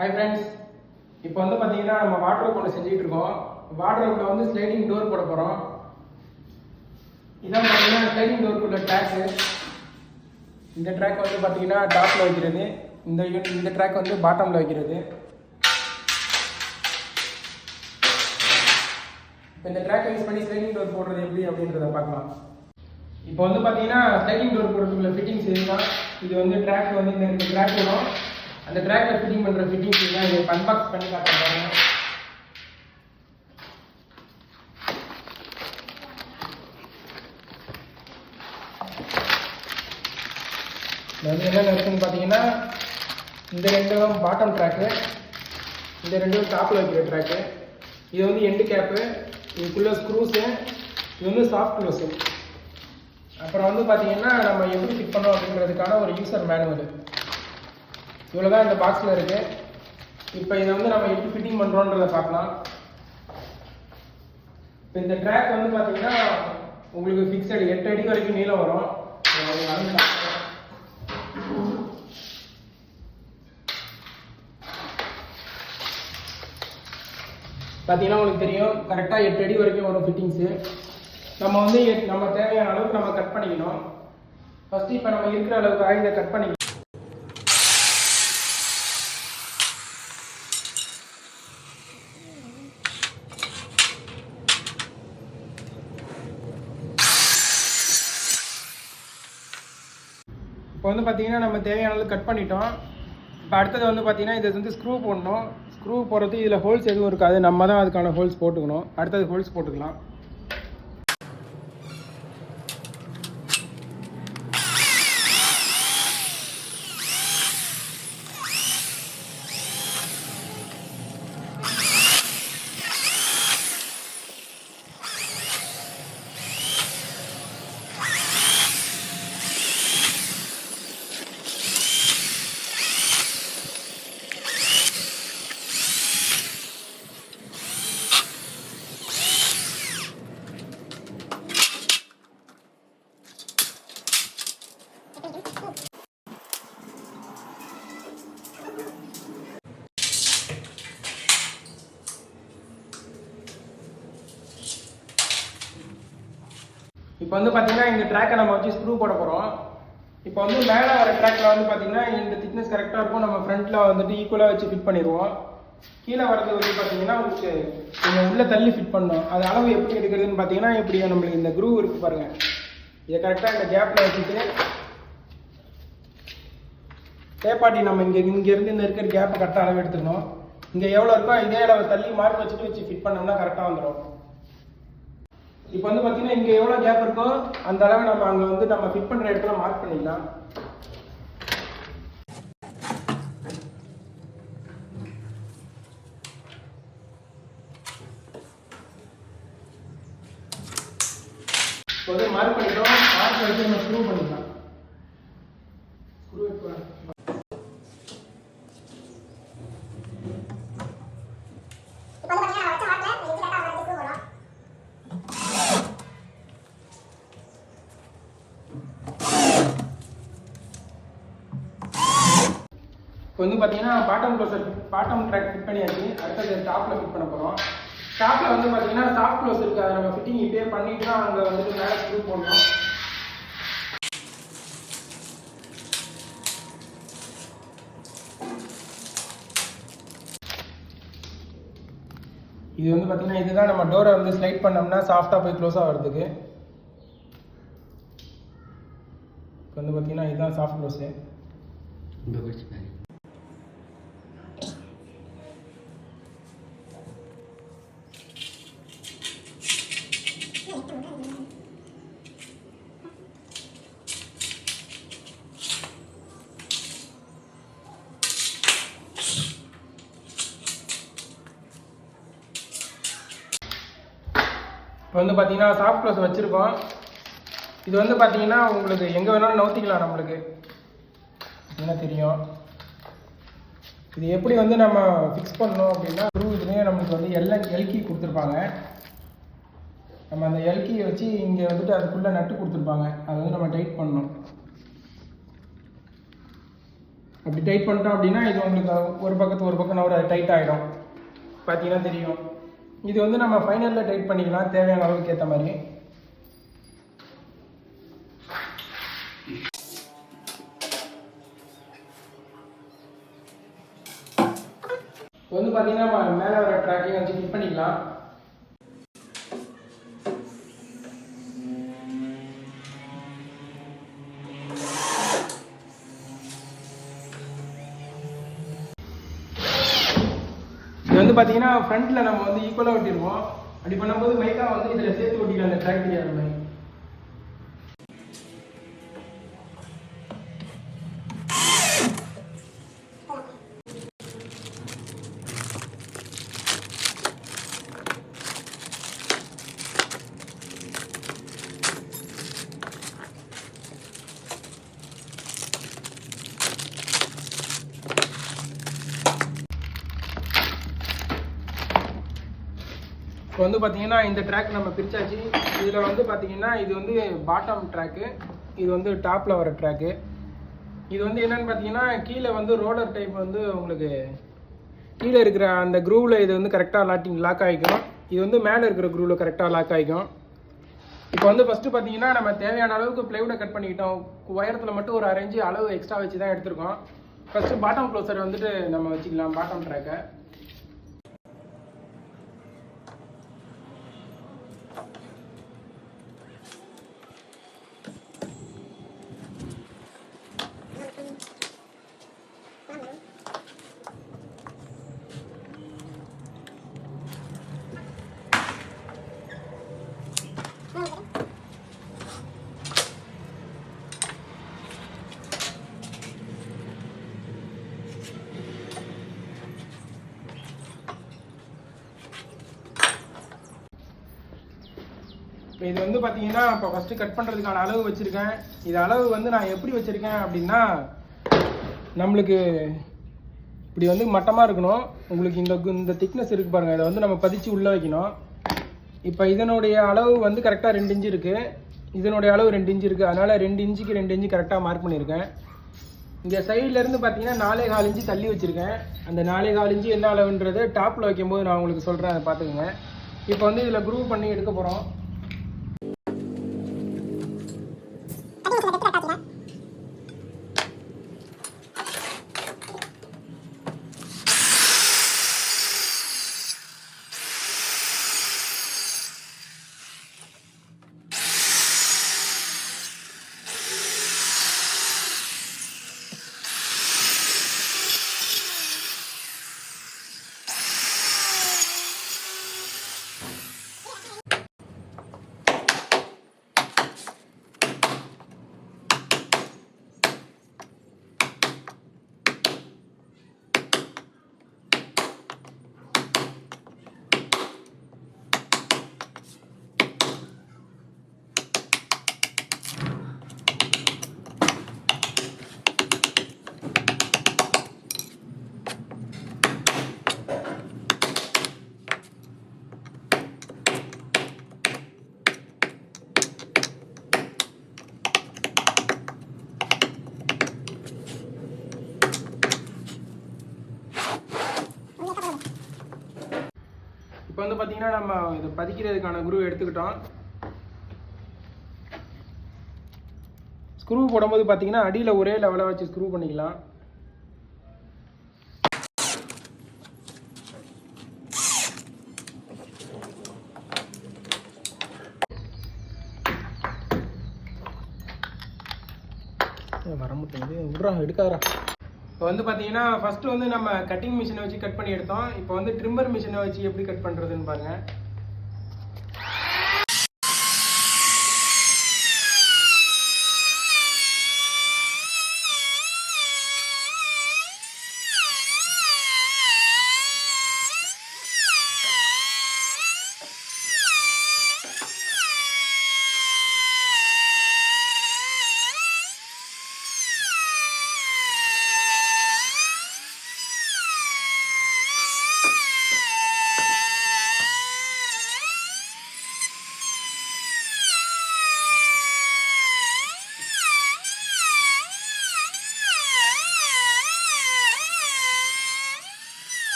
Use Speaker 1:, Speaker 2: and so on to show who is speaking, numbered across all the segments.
Speaker 1: Hi friends, இப்போ வந்து பார்த்தீங்கன்னா நம்ம வாட்டர் கொண்டு செஞ்சுட்டு இருக்கோம். வாட்டருக்குள்ள வந்து ஸ்லைடிங் டோர் போட போகிறோம். இதான் பார்த்தீங்கன்னா ஸ்லைடிங் டோருக்குள்ள ட்ராக்கு. இந்த ட்ராக் வந்து பார்த்தீங்கன்னா டாப்பில் வைக்கிறது, இந்த ட்ராக் வந்து பாட்டமில் வைக்கிறது. இப்போ இந்த ட்ராக் யூஸ் பண்ணி ஸ்லைடிங் டோர் போடுறது எப்படி அப்படின்றத பார்க்கலாம். இப்போ வந்து பார்த்தீங்கன்னா ஸ்லைடிங் டோர் போடுறதுக்குள்ள ஃபிட்டிங்ஸ் இதுதான். இது வந்து ட்ராக் வந்து இந்த ட்ராக் வரும். அந்த ட்ராக்ல ஃபிட்டிங் பண்ணுற ஃபிட்டிங்ஸ் தான் இதை அன்பாக்ஸ் பண்ணி காட்டுறாங்க. வந்து என்னென்ன இருக்குன்னு பார்த்தீங்கன்னா, இந்த ரெண்டும் பாட்டம் ட்ராக்கு, இந்த ரெண்டும் டாப்பில் வைக்கிற ட்ராக்கு. இது வந்து எண்டு கேப்பு, இதுக்குள்ள ஸ்க்ரூஸு, இது வந்து சாஃப்ட் க்ளோஸு. அப்புறம் வந்து பார்த்தீங்கன்னா நம்ம எப்படி ஃபிட் பண்ணோம் அப்படின்றதுக்கான ஒரு யூசர் மேனுவல். இவ்வளோ தான் இந்த பாக்ஸில் இருக்குது. இப்போ இதை வந்து நம்ம எப்படி ஃபிட்டிங் பண்ணுறோன்றதை பார்க்கலாம். இப்போ இந்த ட்ராக் வந்து பார்த்தீங்கன்னா உங்களுக்கு ஃபிக்ஸடு 8 அடி வரைக்கும் நீளம் வரும். பார்த்தீங்கன்னா உங்களுக்கு தெரியும், கரெக்டாக 8 அடி வரைக்கும் வரும் ஃபிட்டிங்ஸு. நம்ம வந்து நம்ம தேவையான அளவுக்கு நம்ம கட் பண்ணிக்கணும். ஃபஸ்ட்டு இப்போ நம்ம இருக்கிற அளவுக்கு இதை கட் பண்ணிக்கணும். இப்போ வந்து பார்த்தீங்கன்னா நம்ம தேவையான அளவுக்கு கட் பண்ணிட்டோம். இப்போ அடுத்தது வந்து பார்த்தீங்கன்னா இதை வந்து ஸ்க்ரூ போடணும். ஸ்க்ரூ போடுறது இதில் ஹோல்ஸ் எதுவும் இருக்காது, நம்ம தான் அதுக்கான ஹோல்ஸ் போட்டுக்கணும். அடுத்தது ஹோல்ஸ் போட்டுக்கலாம். இப்போ வந்து பார்த்தீங்கன்னா இந்த ட்ராக்கை நம்ம வச்சு ஸ்க்ரூ போட போகிறோம். இப்போ வந்து மேலே வர ட்ராக்கில் வந்து பார்த்தீங்கன்னா இந்த திக்னஸ் கரெக்டாக இருக்கும். நம்ம ஃப்ரண்ட்டில் வந்துட்டு ஈக்குவலாக வச்சு ஃபிட் பண்ணிடுவோம். கீழே வரது வந்து பார்த்தீங்கன்னா உங்களுக்கு கொஞ்சம் உள்ளே தள்ளி ஃபிட் பண்ணணும். அது அளவு எப்படி எடுக்கிறதுன்னு பார்த்தீங்கன்னா, இப்படி நம்மளுக்கு இந்த க்ரூ இருக்குது பாருங்கள், இதை கரெக்டாக இந்த கேப்பில் வச்சுட்டு டேப்பாட்டி நம்ம இங்கேருந்து இந்த இருக்கிற கேப்பை கரெக்டாக அளவு எடுத்துக்கணும். இங்கே எவ்வளோ இருக்கோ இதே அளவு தள்ளி மார்க் வச்சு ஃபிட் பண்ணோம்னா கரெக்டாக வந்துடும். இப்போ வந்து பார்த்தீங்கன்னா இங்கே எவ்வளோ கேப் இருக்கோ அந்த அளவு நம்ம அங்கே வந்து நம்ம ஃபிட் பண்ணுற இடத்துல மார்க் பண்ணிடலாம். இப்போ வந்து மார்க் பண்ணிட்டோம். மார்க் வச்சு நம்ம ஸ்க்ரூ பண்ணிக்கலாம். ஸ்க்ரூ இப்போ வந்து பார்த்தீங்கன்னா பாட்டம் ட்ராக் ஃபிட் பண்ணியாச்சு. அடுத்தது டாப்பில் ஃபிட் பண்ண போகிறோம். டாப்பில் வந்து பார்த்தீங்கன்னா சாஃப்ட் க்ளோஸ் இருக்குது, அதை நம்ம ஃபிட்டிங் இப்படியே பண்ணிட்டு தான் அங்கே வந்துட்டு மேலே ஸ்க்ரூ போடணும். இது வந்து பார்த்தீங்கன்னா இதுதான் நம்ம டோரை வந்து ஸ்லைட் பண்ணோம்னா சாஃப்டாக போய் க்ளோஸ் ஆகிறதுக்கு. இப்போ வந்து பார்த்தீங்கன்னா இதுதான் சாஃப்ட் க்ளோஸு. இப்போ வந்து பார்த்தீங்கன்னா சாஃப்ட் க்ளோஸ் வச்சுருக்கோம். இது வந்து பார்த்தீங்கன்னா உங்களுக்கு எங்கே வேணாலும் நவுத்திக்கலாம். நம்மளுக்கு என்ன தெரியும், இது எப்படி வந்து நம்ம ஃபிக்ஸ் பண்ணணும் அப்படின்னா, இதுலேயே நம்மளுக்கு வந்து எல்கி கொடுத்துருப்பாங்க. நம்ம அந்த எல்கியை வச்சு இங்கே வந்துட்டு அதுக்குள்ளே நட்டு கொடுத்துருப்பாங்க, அதை வந்து நம்ம டைட் பண்ணணும். அப்படி டைட் பண்ணிட்டோம் அப்படின்னா இது உங்களுக்கு ஒரு பக்கம் ஒரு டைட் ஆகிடும். பார்த்தீங்கன்னா தெரியும். இது வந்து நம்ம ஃபைனலில் டைட் பண்ணிக்கலாம் தேவையான அளவுக்கு ஏற்ற மாதிரி. இப்போ வந்து பார்த்தீங்கன்னா மேலே வர ட்ராக்கிங் வச்சு ஃபிட் பண்ணிக்கலாம். இது வந்து பார்த்தீங்கன்னா ஃப்ரண்ட்டில் நம்ம வந்து ஈக்குவலாக ஒட்டிடுவோம். அப்படி பண்ணும்போது மைக்கா வந்து இதில் சேர்த்து ஒட்டிக்கலாம் அந்த ட்ராக் தெரியாத மாதிரி. இப்போ வந்து பார்த்தீங்கன்னா இந்த ட்ராக் நம்ம பிரிச்சாச்சு. இதில் வந்து பார்த்தீங்கன்னா இது வந்து பாட்டம் ட்ராக்கு, இது வந்து டாப்பில் வர ட்ராக்கு. இது வந்து என்னென்னு பார்த்தீங்கன்னா கீழே வந்து ரோலர் டைப் வந்து உங்களுக்கு கீழே இருக்கிற அந்த க்ரூவில் இது வந்து கரெக்டாக லாக் ஆகிக்கும். இது வந்து மேலே இருக்கிற க்ரூவில் கரெக்டாக லாக் ஆகிக்கும். இப்போ வந்து ஃபஸ்ட்டு பார்த்தீங்கன்னா நம்ம தேவையான அளவுக்கு ப்ளைவுட்டை கட் பண்ணிக்கிட்டோம். உயரத்தில் மட்டும் ஒரு 1/2 இன்ச்சு அளவு எக்ஸ்ட்ரா வச்சு தான் எடுத்திருக்கோம். ஃபஸ்ட்டு பாட்டம் க்ளோசர் வந்துட்டு நம்ம வச்சுக்கலாம் பாட்டம் ட்ராக்கை. இப்போ இது வந்து பார்த்தீங்கன்னா இப்போ ஃபஸ்ட்டு கட் பண்ணுறதுக்கான அளவு வச்சுருக்கேன். இது அளவு வந்து நான் எப்படி வச்சுருக்கேன் அப்படின்னா நம்மளுக்கு இப்படி வந்து மட்டமாக இருக்கணும். உங்களுக்கு இந்த திக்னஸ் இருக்குது பாருங்கள், இதை வந்து நம்ம பதிச்சு உள்ளே வைக்கணும். இப்போ இதனுடைய அளவு வந்து கரெக்டாக 2 இன்ச்சு இருக்குது, இதனுடைய அளவு 2 இன்ச்சு இருக்குது. அதனால் 2 இன்ச்சுக்கு 2 இன்ச்சு கரெக்டாக மார்க் பண்ணியிருக்கேன். இங்கே சைட்லேருந்து பார்த்தீங்கன்னா 4.25 இன்ச்சு தள்ளி வச்சுருக்கேன். அந்த 4.25 இன்ச்சு என்ன அளவுன்றது டாப்பில் வைக்கும்போது நான் உங்களுக்கு சொல்கிறேன், அதை பார்த்துக்கோங்க. இப்போ வந்து இதில் க்ரூவ் பண்ணி எடுக்க போகிறோம். இப்போ வந்து பார்த்தீங்கன்னா நம்ம இதை பதிக்கிறதுக்கான குரூ எடுத்துக்கிட்டோம். ஸ்க்ரூ போடும்போது பார்த்தீங்கன்னா அடியில் ஒரே லெவலாக வச்சு ஸ்க்ரூ பண்ணிக்கலாம். வர மாட்டேங்குது, விட்றா எடுக்காதா. இப்போ வந்து பார்த்தீங்கன்னா ஃபஸ்ட்டு வந்து நம்ம கட்டிங் மிஷினை வச்சு கட் பண்ணி எடுத்தோம். இப்போ வந்து ட்ரிம்மர் மிஷினை வச்சு எப்படி கட் பண்ணுறதுன்னு பாருங்கள்.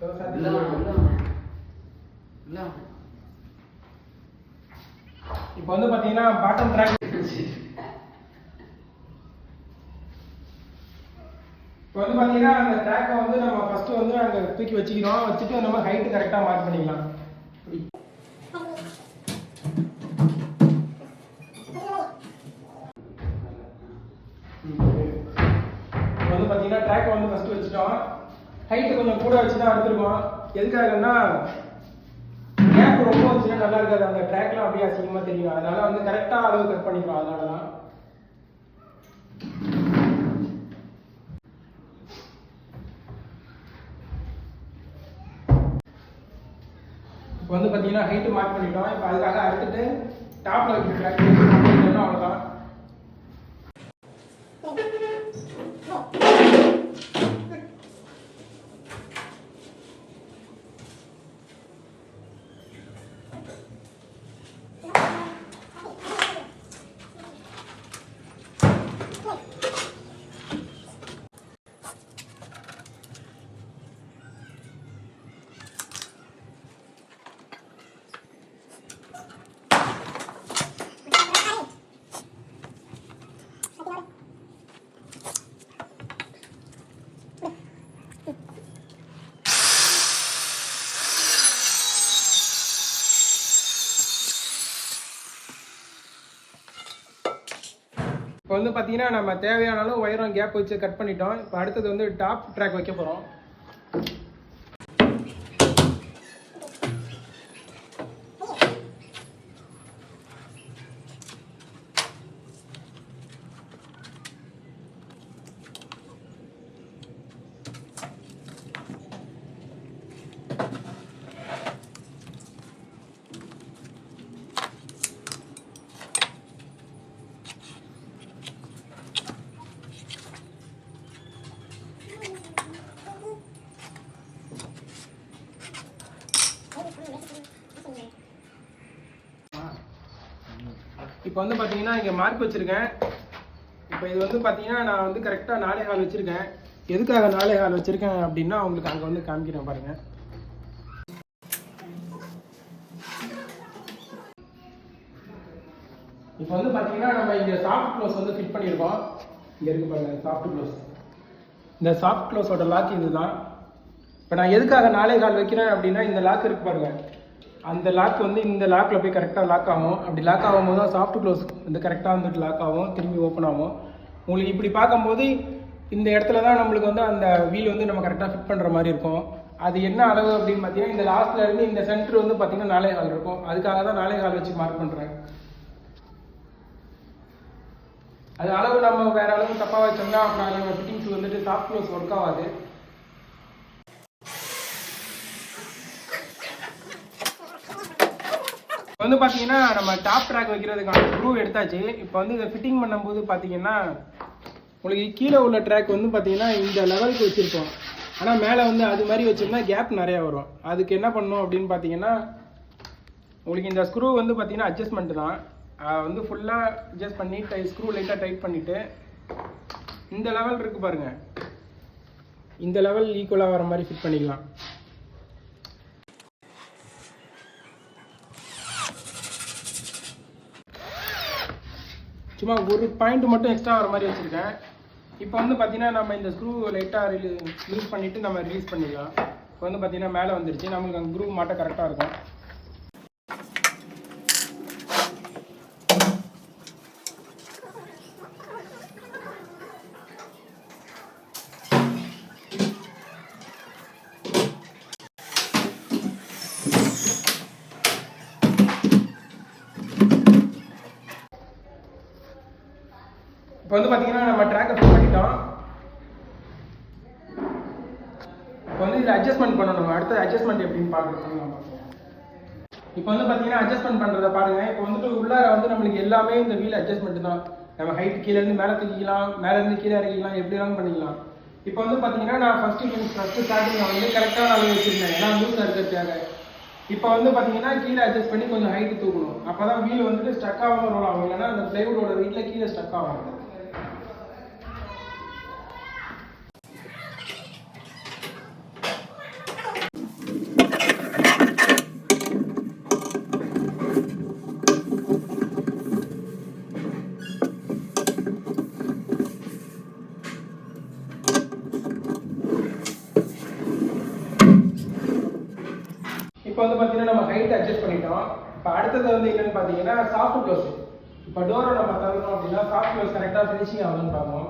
Speaker 1: இப்போ வந்து பார்த்தீங்கன்னா பாட்டம் ட்ராக் இப்போ வந்து பார்த்தீங்கன்னா அந்த ட்ராக்கை வந்து நம்ம ஃபஸ்ட்டு வந்து அங்கே தூக்கி வச்சுக்கிறோம். வச்சுட்டு நம்ம ஹைட்டு கரெக்டாக மார்க் பண்ணிக்கலாம். இப்போ வந்து பார்த்தீங்கன்னா ட்ராக்கை வந்து ஃபஸ்ட்டு வச்சுட்டோம். ஹைட்டு கொஞ்சம் கூட வச்சு தான் எடுத்துருக்கோம். எதுக்காகன்னா கேப் ரொம்ப வச்சுன்னா நல்லா இருக்காது. அந்த ட்ராக்லாம் அப்படியே அசிங்கமாக தெரியும். அதனால வந்து கரெக்டாக அளவு கட் பண்ணிக்கலாம். அதனால தான் இப்போ வந்து பார்த்தீங்கன்னா ஹைட்டு மார்க் பண்ணிட்டோம். இப்போ அதுக்காக அடுத்துட்டு டாப்ல வைக்கிற ட்ராக் அவ்வளோதான். இப்போ வந்து பார்த்தீங்கன்னா நம்ம தேவையான அளவு ஒயரம் கேப் வச்சு கட் பண்ணிட்டோம். இப்போ அடுத்தது வந்து டாப் ட்ராக் வைக்க போகிறோம். இப்போ வந்து பார்த்தீங்கன்னா இங்கே மார்க் வச்சுருக்கேன். இப்போ இது வந்து பார்த்தீங்கன்னா நான் வந்து கரெக்டாக 4.25 வச்சுருக்கேன். எதுக்காக 4.25 வச்சுருக்கேன் அப்படின்னா உங்களுக்கு அங்கே வந்து காமிக்கிறேன் பாருங்கள். இப்போ வந்து பார்த்தீங்கன்னா நம்ம இங்கே சாஃப்ட் க்ளோஸ் வந்து ஃபிட் பண்ணியிருக்கோம். இங்கே இருக்கு பாருங்கள் சாஃப்ட் க்ளோஸ். இந்த சாஃப்ட் க்ளோஸோட லாக் இது தான். இப்போ நான் எதுக்காக 4.25 வைக்கிறேன் அப்படின்னா இந்த லாக் இருக்கு பாருங்கள். அந்த லாக் வந்து இந்த லாக்கில் போய் கரெக்டாக லாக் ஆகும். அப்படி லாக் ஆகும்போது தான் சாஃப்ட் க்ளோஸ் வந்து கரெக்டாக வந்துட்டு லாக் ஆகும், திரும்பி ஓப்பன் ஆகும். உங்களுக்கு இப்படி பார்க்கும்போது இந்த இடத்துல தான் நம்மளுக்கு வந்து அந்த வீல் வந்து நம்ம கரெக்டாக ஃபிட் பண்ணுற மாதிரி இருக்கும். அது என்ன அளவு அப்படின்னு பார்த்தீங்கன்னா இந்த லாஸ்ட்ல இருந்து இந்த சென்டர் வந்து பார்த்தீங்கன்னா 4.25 இருக்கும். அதுக்காக தான் 4.25 வச்சு மார்க் பண்ணுறேன். அது அளவு நம்ம வேற அளவு தப்பாக வச்சோம்னா அப்புறம் நம்ம ஃபிட்டிங்ஸ் வந்துட்டு சாஃப்ட் க்ளோஸ் ஒர்க் ஆகாது. வந்து பார்த்தீங்கன்னா நம்ம டாப் ட்ராக் வைக்கிறதுக்கான ஸ்க்ரூ எடுத்தாச்சு. இப்போ வந்து இதை ஃபிட்டிங் பண்ணும்போது பார்த்தீங்கன்னா உங்களுக்கு கீழே உள்ள ட்ராக் வந்து பார்த்தீங்கன்னா இந்த லெவலுக்கு வச்சுருப்போம். ஆனால் மேலே வந்து அது மாதிரி வச்சோம்னா கேப் நிறையா வரும். அதுக்கு என்ன பண்ணணும் அப்படின்னு பார்த்தீங்கன்னா உங்களுக்கு இந்த ஸ்க்ரூ வந்து பார்த்தீங்கன்னா அட்ஜஸ்ட்மெண்ட் தான். வந்து ஃபுல்லாக அட்ஜஸ்ட் பண்ணி ஸ்க்ரூ லைட்டாக டைட் பண்ணிவிட்டு இந்த லெவல் இருக்குது பாருங்கள், இந்த லெவல் ஈக்குவலாக வர மாதிரி ஃபிட் பண்ணிக்கலாம். சும்மா ஒரு பாயிண்ட் மட்டும் எக்ஸ்ட்ரா வர மாதிரி வச்சுருக்கேன். இப்போ வந்து பார்த்தீங்கன்னா நம்ம இந்த ஸ்க்ரூ லைட்டாக ரிலீஸ் பண்ணிவிட்டு நம்ம ரிலீஸ் பண்ணிடலாம். இப்போ வந்து பார்த்தீங்கன்னா மேலே வந்துருச்சு. நம்மளுக்கு அந்த ஸ்க்ரூ மாட்ட கரெக்டாக இருக்கும். இப்போ வந்து பார்த்தீங்கன்னா நம்ம ட்ராக்கை ஃபிட் பண்ணிட்டோம். இப்போ வந்து இதில் அட்ஜஸ்ட்மெண்ட் பண்ணணும். அடுத்த அட்ஜஸ்ட்மெண்ட் எப்படின்னு பார்க்குறது நம்ம பார்ப்போம். இப்போ வந்து பார்த்தீங்கன்னா அட்ஜஸ்ட்மெண்ட் பண்ணுறத பாருங்கள். இப்போ வந்துட்டு உள்ளார வந்து நம்மளுக்கு எல்லாமே இந்த வீல் அட்ஜஸ்ட்மெண்ட் தான். நம்ம ஹைட் கீழேருந்து மேலே தூக்கிக்கலாம், மேலேருந்து கீழே இறக்கிக்கலாம், எப்படி வேணாலும் பண்ணிக்கலாம். இப்போ வந்து பார்த்தீங்கன்னா நான் ஃபஸ்ட்டு ஸ்டார்டிங்கில் வந்து கரெக்டான அளவு வச்சுருந்தேன், ஏன்னா லூஸாக இருக்கிறதுக்காக. இப்போ வந்து பார்த்தீங்கன்னா கீழே அட்ஜஸ்ட் பண்ணி கொஞ்சம் ஹைட்டு தூக்கணும். அப்போ தான் வீல் வந்துட்டு ஸ்டக் ஆகாமல் ரோல் ஆகும். இல்லைன்னா அந்த பிளைவுட்டோட வீட்டில் கீழே ஸ்டக் ஆகும். வந்து பார்த்தீங்கன்னா நம்ம ஹைட் அட்ஜஸ்ட் பண்ணிட்டோம். இப்போ அடுத்தது வந்து என்னன்னு பார்த்தீங்கன்னா சாஃப்ட் க்ளோஸ். இப்போ டோரை நம்ம தரணும் அப்படின்னா சாஃப்ட் க்ளோஸ் கரெக்டாக ஃபினிஷிங் ஆகுதுன்னு பார்ப்போம்.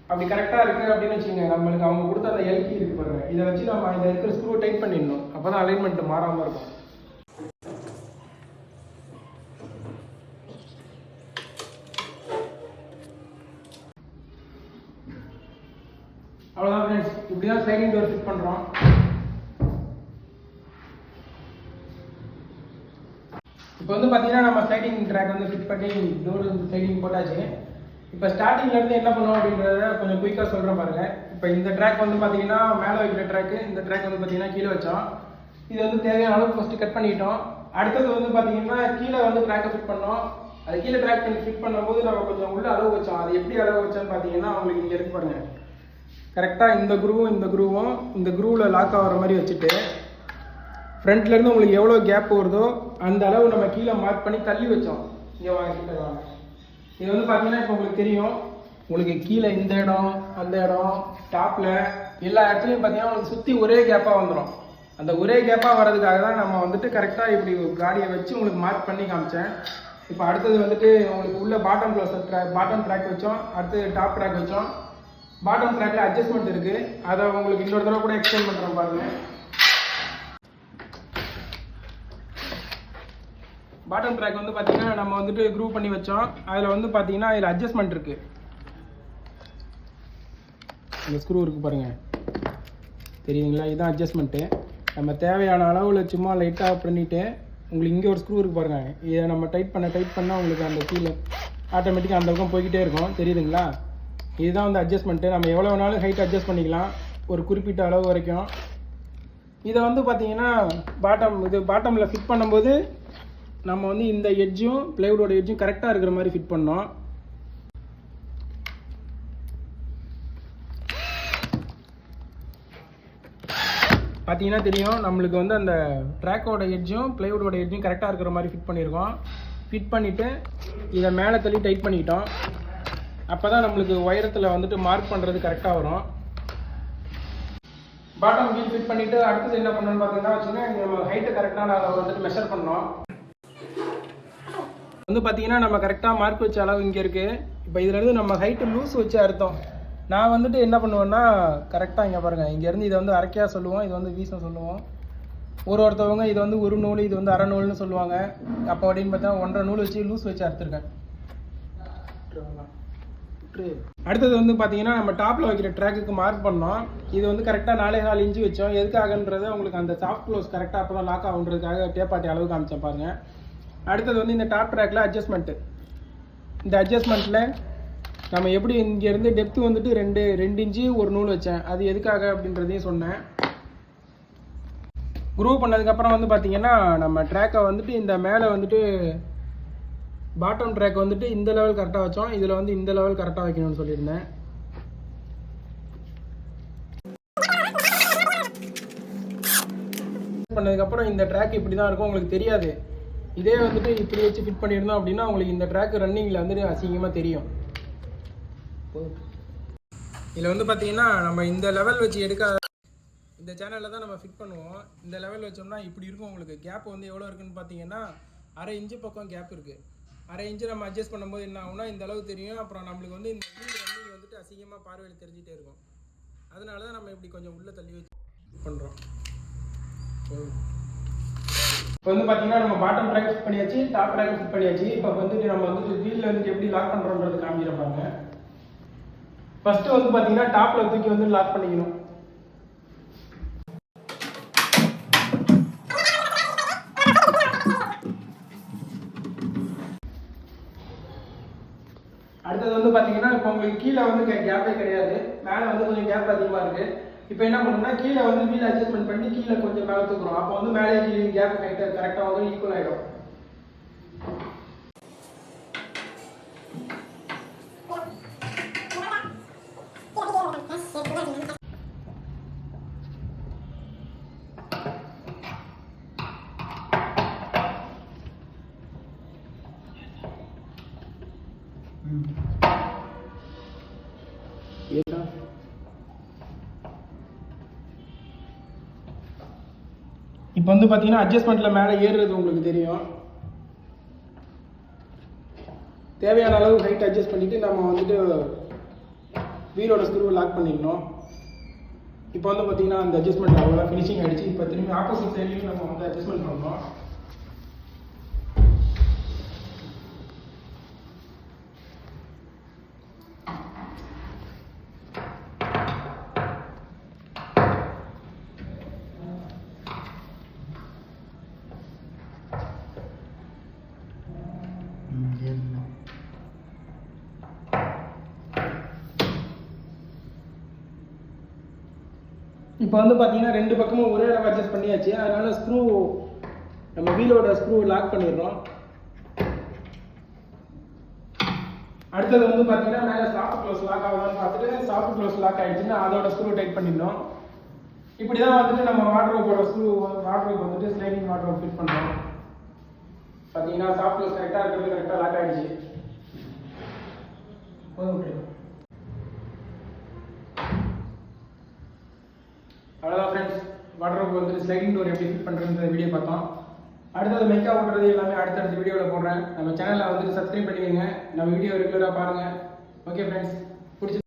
Speaker 1: அப்படி கரெக்டாக இருக்குது அப்படின்னு வச்சுக்கோங்க, நம்மளுக்கு அவங்க கொடுத்த அந்த எல்கி இருக்கு பாருங்க, இதை வச்சு நம்ம இதை இருக்கிற ஸ்க்ரூ டைட் பண்ணிடணும். அப்போ தான் அலைன்மெண்ட் மாறாமல் இருக்கும். அவ்வளோதான் ஃப்ரெண்ட்ஸ், இப்படி தான் ஸ்லைடிங் டோர் ஃபிட் பண்ணுறோம். இப்போ வந்து பார்த்தீங்கன்னா நம்ம ஸ்லைடிங் ட்ராக் வந்து ஃபிட் பண்ணி டோர் ஸ்லைடிங் போட்டாச்சு. இப்போ ஸ்டார்டிங்லேருந்து என்ன பண்ணுவோம் அப்படின்றத கொஞ்சம் குயிக்காக சொல்கிறேன் பாருங்கள். இப்போ இந்த ட்ராக் வந்து பார்த்தீங்கன்னா மேலே வைக்கிற ட்ராக்கு, இந்த ட்ராக் வந்து பார்த்தீங்கன்னா கீழே வச்சோம். இது வந்து தேவையான அளவுக்கு ஃபஸ்ட்டு கட் பண்ணிட்டோம். அடுத்தது வந்து பார்த்தீங்கன்னா கீழே வந்து ட்ராக்கை ஃபிட் பண்ணோம். அது கீழே ட்ராக் பண்ணி ஃபிட் பண்ணும்போது நம்ம கொஞ்சம் உள்ள அளவு வச்சோம். அது எப்படி அளவு வச்சோன்னு பார்த்தீங்கன்னா உங்களுக்கு இங்கே இருக்கு பாருங்கள், கரெக்டாக இந்த குரூவும் இந்த குரூவில் லாக் ஆகிற மாதிரி வச்சுட்டு ஃப்ரண்ட்லேருந்து உங்களுக்கு எவ்வளோ கேப் வருதோ அந்த அளவு நம்ம கீழே மார்க் பண்ணி தள்ளி வச்சோம். இங்கே வாங்க, கிட்ட வாங்க. இது வந்து பார்த்தீங்கன்னா இப்போ உங்களுக்கு தெரியும், உங்களுக்கு கீழே இந்த இடம், அந்த இடம், டாப்பில் எல்லா இடத்துலையும் பார்த்தீங்கன்னா உங்களுக்கு சுற்றி ஒரே கேப்பாக வந்துடும். அந்த ஒரே கேப்பாக வர்றதுக்காக தான் நம்ம வந்துட்டு கரெக்டாக இப்படி காடியை வச்சு உங்களுக்கு மார்க் பண்ணி காமிச்சேன். இப்போ அடுத்தது வந்துட்டு உங்களுக்கு உள்ள பாட்டம் ட்ராக் வச்சோம், அடுத்து டாப் ட்ராக் வச்சோம். பாட்டம் ட்ராக்ல அட்ஜஸ்ட்மெண்ட் இருக்குது, அதை உங்களுக்கு இன்னொரு தடவை கூட எக்ஸ்பிளைன் பண்ணுறேன் பாருங்கள். பாட்டம் ட்ராக் வந்து பார்த்தீங்கன்னா நம்ம வந்துட்டு க்ரூப் பண்ணி வச்சோம். அதில் வந்து பார்த்தீங்கன்னா இதில் அட்ஜஸ்ட்மெண்ட் இருக்குது. இந்த ஸ்க்ரூ இருக்குது பாருங்கள், தெரியுங்களா? இதுதான் அட்ஜஸ்ட்மெண்ட்டு. நம்ம தேவையான அளவில் சும்மா லைட்டாக பண்ணிவிட்டு உங்களுக்கு இங்கே ஒரு ஸ்க்ரூ இருக்குது பாருங்கள், இதை நம்ம டைட் பண்ணால் உங்களுக்கு அந்த கீழே ஆட்டோமேட்டிக்காக அந்த பக்கம் போய்கிட்டே இருக்கும். தெரியுதுங்களா? இதுதான் வந்து அட்ஜஸ்ட்மெண்ட்டு. நம்ம எவ்வளோ வேணாலும் ஹைட் அட்ஜஸ்ட் பண்ணிக்கலாம் ஒரு குறிப்பிட்ட அளவு வரைக்கும். இதை வந்து பார்த்தீங்கன்னா பாட்டமில் ஃபிட் பண்ணும்போது நம்ம வந்து இந்த எட்ஜும் பிளைவுடோட எட்ஜும் கரெக்டாக இருக்கிற மாதிரி ஃபிட் பண்ணோம். பார்த்தீங்கன்னா தெரியும், நம்மளுக்கு வந்து அந்த ட்ராக்கோட எட்ஜும் பிளைவுடோட எட்ஜும் கரெக்டாக இருக்கிற மாதிரி ஃபிட் பண்ணியிருக்கோம். ஃபிட் பண்ணிவிட்டு இதை மேலே தள்ளி டைட் பண்ணிக்கிட்டோம். அப்போ தான் நம்மளுக்கு உயரத்தில் வந்துட்டு மார்க் பண்ணுறது கரெக்டாக வரும். பாட்டம் வீல் ஃபிட் பண்ணிவிட்டு அடுத்தது என்ன பண்ணணும்னு பார்த்தீங்கன்னா வச்சுன்னா நம்ம ஹைட்டை கரெக்டாக அதை வந்துட்டு மெஷர் பண்ணோம். வந்து பார்த்தீங்கன்னா நம்ம கரெக்டாக மார்க் வச்ச அளவு இங்கே இருக்குது. இப்போ இதுலேருந்து நம்ம ஹைட்டு லூஸ் வச்சு அர்த்தம். நான் வந்துட்டு என்ன பண்ணுவேன்னா கரெக்டாக இங்கே பாருங்கள், இங்கேருந்து இதை வந்து அரைக்கையாக சொல்லுவோம், இது வந்து வீசம் சொல்லுவோம். ஒருத்தவங்க இது வந்து ஒரு நூல், இது வந்து அரை நூல்னு சொல்லுவாங்க. அப்போ அப்படின்னு பார்த்தா 1.5 நூல் வச்சு லூஸ் வச்சு அறுத்துருக்கேன். அடுத்தது வந்து பார்த்தீங்கன்னா நம்ம டாப்பில் வைக்கிற ட்ராக்குக்கு மார்க் பண்ணோம். இது வந்து கரெக்டாக 4.25 இன்ச்சு வச்சோம். எதுக்காகன்றது உங்களுக்கு அந்த சாஃப்ட் க்ளோஸ் கரெக்டாக அப்போ தான் லாக் ஆகுன்றதுக்காக டேப்பாட்டி அளவு காமிச்சேன் பாருங்கள். அடுத்தது வந்து இந்த டாப் ட்ராக்கில் அட்ஜஸ்ட்மெண்ட்டு. இந்த அட்ஜஸ்ட்மெண்ட்டில் நம்ம எப்படி இங்கேருந்து டெப்த்து வந்துட்டு 2 இன்ச்சு ஒரு நூல் வச்சேன். அது எதுக்காக அப்படின்றதையும் சொன்னேன். குரூவ் பண்ணதுக்கப்புறம் வந்து பார்த்தீங்கன்னா நம்ம ட்ராக்கை வந்துட்டு இந்த மேலே வந்துட்டு பாட்டம் ட்ராக் வந்துட்டு இந்த லெவல் கரெக்டாக வச்சோம். இதில் வந்து இந்த லெவல் கரெக்டாக வைக்கணும்னு சொல்லியிருந்தேன். பண்ணதுக்கப்புறம் இந்த ட்ராக் இப்படி தான் இருக்கும், உங்களுக்கு தெரியாது. இதே வந்துட்டு இப்படி வச்சு ஃபிட் பண்ணியிருந்தோம் அப்படின்னா உங்களுக்கு இந்த ட்ராக் ரன்னிங்கில் வந்துட்டு அசிங்கமாக தெரியும். இதில் வந்து பார்த்தீங்கன்னா நம்ம இந்த லெவல் வச்சு எடுக்காத இந்த சேனலில் தான் நம்ம ஃபிட் பண்ணுவோம். இந்த லெவல் வச்சோம்னா இப்படி இருக்கும். உங்களுக்கு கேப் வந்து எவ்வளோ இருக்குன்னு பார்த்தீங்கன்னா 1/2 இன்ச்சு பக்கம் கேப் இருக்குது. 1/2 இன்ச்சு நம்ம அட்ஜஸ்ட் பண்ணும்போது என்ன ஆகும்னா இந்த அளவு தெரியும். அப்புறம் நம்மளுக்கு வந்து இந்த ரன்னிங் வந்துட்டு அசிங்கமாக பார்வையில் தெரிஞ்சிட்டே இருக்கும். அதனால தான் நம்ம இப்படி கொஞ்சம் உள்ளே தள்ளி வச்சு பண்ணுறோம். இப்போ வந்து பார்த்தீங்கன்னா நம்ம பாட்டம் ட்ராக் ஃபிட் பண்ணியாச்சு, டாப் ட்ராக் ஃபிட் பண்ணியாச்சு. இப்போ வந்துட்டு நம்ம வந்துட்டு வீலில் வந்துட்டு எப்படி லாக் பண்ணுறோன்றது காமிக்கிறப்பாங்க. ஃபஸ்ட்டு வந்து பார்த்தீங்கன்னா டாப்பில் தூக்கி வந்து லாக் பண்ணிக்கணும். அடுத்தது வந்து பார்த்தீங்கன்னா இப்போ உங்களுக்கு கீழே வந்து கேப்பே கிடையாது, மேலே வந்து கொஞ்சம் கேப் அதிகமாக இருக்குது. இப்போ என்ன பண்ணணும்னா கீழே வந்து வீல் அட்ஜஸ்ட்மெண்ட் பண்ணி கீழே கொஞ்சம் மேலே தூக்குறோம். அப்போ வந்து மேலே கீழே கேப் கரெக்டாக வந்து ஈக்குவல் ஆகிடும். இப்போ வந்து பார்த்தீங்கன்னா அட்ஜஸ்ட்மெண்ட்டில் மேலே ஏறுறது உங்களுக்கு தெரியும். தேவையான அளவு ஹைட் அட்ஜஸ்ட் பண்ணிவிட்டு நம்ம வந்துட்டு வீலோட ஸ்க்ரூவை லாக் பண்ணிடணும். இப்போ வந்து பார்த்தீங்கன்னா அந்த அட்ஜஸ்ட்மெண்ட் அவ்வளோ ஃபினிஷிங் ஆகிடுச்சு. இப்போ திரும்பி ஆப்போசிட் சைட்லையும் நம்ம வந்து அட்ஜஸ்ட்மெண்ட் பண்ணணும். இப்போ வந்து பார்த்தீங்கன்னா ரெண்டு பக்கமும் ஒரே அளவு அட்ஜஸ்ட் பண்ணியாச்சு. அதனால ஸ்க்ரூ நம்ம வீலோட ஸ்க்ரூ லாக் பண்ணிடுறோம். அடுத்தது வந்து பார்த்தீங்கன்னா மேலே சாஃப்ட் க்ளோஸ் லாக் ஆகுதான்னு பார்த்துட்டு சாஃப்ட் க்ளோஸ் லாக் ஆகிடுச்சுன்னா அதோட ஸ்க்ரூ டைட் பண்ணிடணும். இப்படி தான் வந்துட்டு நம்ம வாட்ரோப்போட ஸ்க்ரூ வாட்ரோப் வந்துட்டு ஸ்லைடிங் வாட்ரோப் ஃபிட் பண்ணுறோம். பார்த்தீங்கன்னா சாஃப்ட் க்ளோஸ் கரெக்டாக இருக்கிறது கரெக்டாக லாக் ஆகிடுச்சு. அவ்வளோதான் ஃப்ரெண்ட்ஸ், வாட்ரோப் வந்துட்டு ஸ்லைடிங் டோர் எப்படி ஃபிட் பண்ணுறதுன்ற வீடியோ பார்த்தோம். அடுத்தது மெக்கா ஓட்டுறது எல்லாமே அடுத்தடுத்த வீடியோவில் போடுறேன். நம்ம சேனலை வந்துட்டு சப்ஸ்கிரைப் பண்ணிக்கோங்க. நம்ம வீடியோ ரெகுலராக பாருங்கள். ஓகே ஃப்ரெண்ட்ஸ், பிடிச்சி